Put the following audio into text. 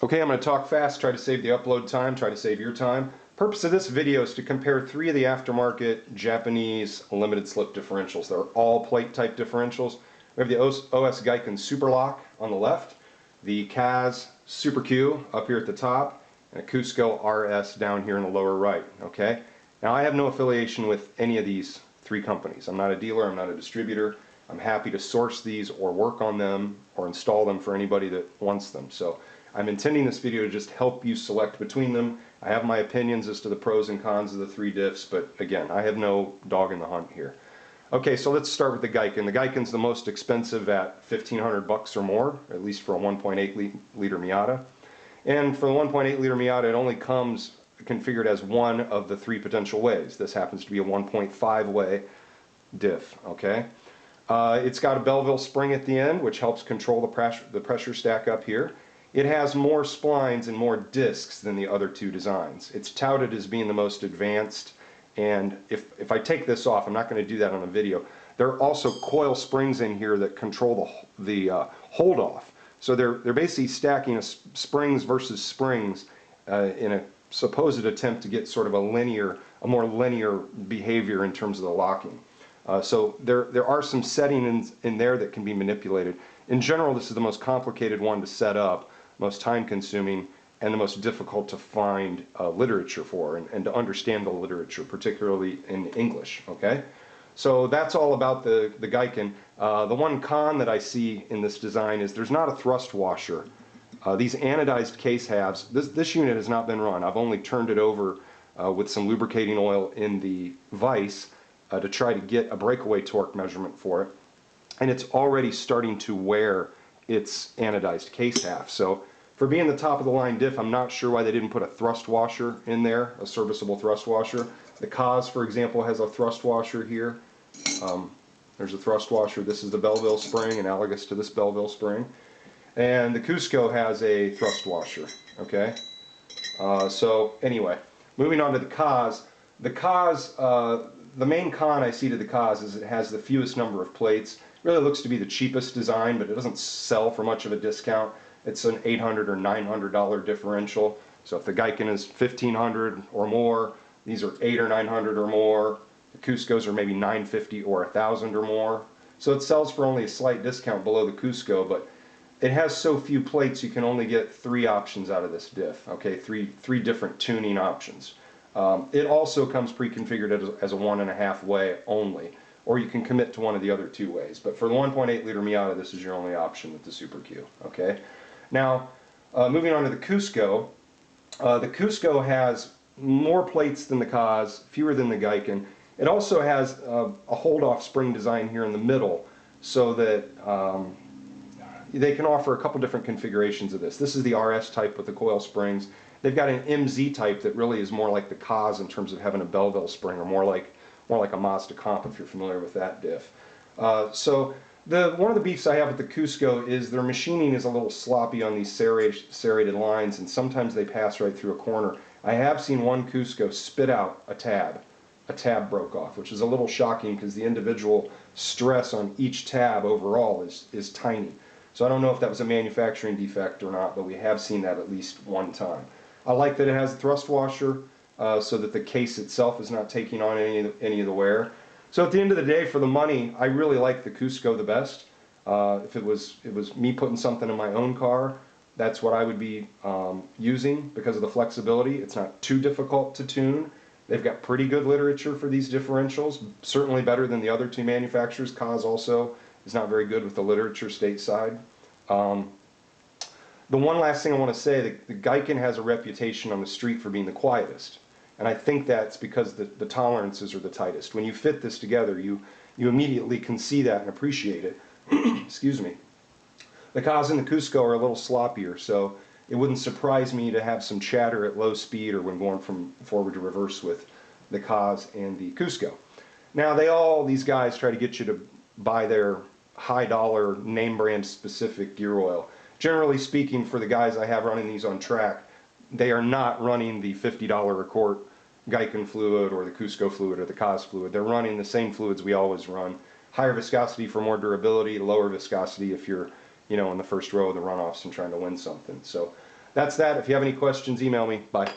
Okay, I'm going to talk fast, try to save the upload time, try to save your time. Purpose of this video is to compare three of the aftermarket Japanese limited slip differentials. They're all plate type differentials. We have the OS Giken Super Lock on the left, the KAAZ Super Q up here at the top, and a CUSCO RS down here in the lower right. Okay. Now I have no affiliation with any of these three companies. I'm not a dealer, I'm not a distributor. I'm happy to source these or work on them or install them for anybody that wants them. So I'm intending this video to just help you select between them. I have my opinions as to the pros and cons of the three diffs, but again, I have no dog in the hunt here. Okay, so let's start with the Giken. The Giken's the most expensive at $1,500 or more, at least for a 1.8 liter Miata. And for the 1.8 liter Miata, it only comes configured as one of the three potential ways. This happens to be a 1.5 way diff, okay? It's got a Belleville spring at the end, which helps control the pressure stack up here. It has more splines and more discs than the other two designs. It's touted as being the most advanced, and if I take this off, I'm not going to do that on a video, there are also coil springs in here that control the hold off. So they're basically stacking springs versus springs in a supposed attempt to get sort of a more linear behavior in terms of the locking. So there are some settings in there that can be manipulated. In general, this is the most complicated one to set up, most time consuming, and the most difficult to find literature for and to understand the literature, particularly in English. Okay, so that's all about the Giken. The one con that I see in this design is there's not a thrust washer. These anodized case halves, this unit has not been run. I've only turned it over with some lubricating oil in the vise to try to get a breakaway torque measurement for it, and it's already starting to wear its anodized case half. So for being the top of the line diff, I'm not sure why they didn't put a thrust washer in there, a serviceable thrust washer. The KAAZ, for example, has a thrust washer here. There's a thrust washer. This is the Belleville spring, analogous to this Belleville spring. And the CUSCO has a thrust washer. Okay. So anyway, moving on to the KAAZ. The KAAZ, the main con I see to the KAAZ is it has the fewest number of plates. It really looks to be the cheapest design, but it doesn't sell for much of a discount. It's an $800 or $900 differential. So if the Giken is $1,500 or more, these are $800 or $900 or more. The CUSCOs are maybe $950 or $1,000 or more. So it sells for only a slight discount below the CUSCO, but it has so few plates you can only get three options out of this diff. Okay, three different tuning options. It also comes pre-configured as a 1.5 way only, or you can commit to one of the other two ways. But for the 1.8 liter Miata, this is your only option with the Super Q. Okay. Now, moving on to the CUSCO. The CUSCO has more plates than the KAAZ, fewer than the Giken. It also has a hold-off spring design here in the middle, so that they can offer a couple different configurations of this. This is the RS type with the coil springs. They've got an MZ type that really is more like the KAAZ in terms of having a Belleville spring, or more like a Mazda Comp if you're familiar with that diff. So one of the beefs I have with the CUSCO is their machining is a little sloppy on these serrated lines, and sometimes they pass right through a corner. I have seen one CUSCO spit out a tab. A tab broke off, which is a little shocking because the individual stress on each tab overall is tiny. So I don't know if that was a manufacturing defect or not, but we have seen that at least one time. I like that it has a thrust washer so that the case itself is not taking on any of the wear. So at the end of the day, for the money, I really like the CUSCO the best. If it was me putting something in my own car, that's what I would be using because of the flexibility. It's not too difficult to tune. They've got pretty good literature for these differentials, certainly better than the other two manufacturers. KAAZ also is not very good with the literature stateside. The one last thing I want to say, the Giken has a reputation on the street for being the quietest. And I think that's because the tolerances are the tightest. When you fit this together, you immediately can see that and appreciate it. Excuse me. The KAAZ and the CUSCO are a little sloppier, so it wouldn't surprise me to have some chatter at low speed or when going from forward to reverse with the KAAZ and the CUSCO. Now, these guys try to get you to buy their high dollar name brand specific gear oil. Generally speaking, for the guys I have running these on track, they are not running the $50 a quart Giken fluid or the CUSCO fluid or the KAAZ fluid. They're running the same fluids we always run. Higher viscosity for more durability, lower viscosity if you're, in the first row of the runoffs and trying to win something. So that's that. If you have any questions, email me. Bye.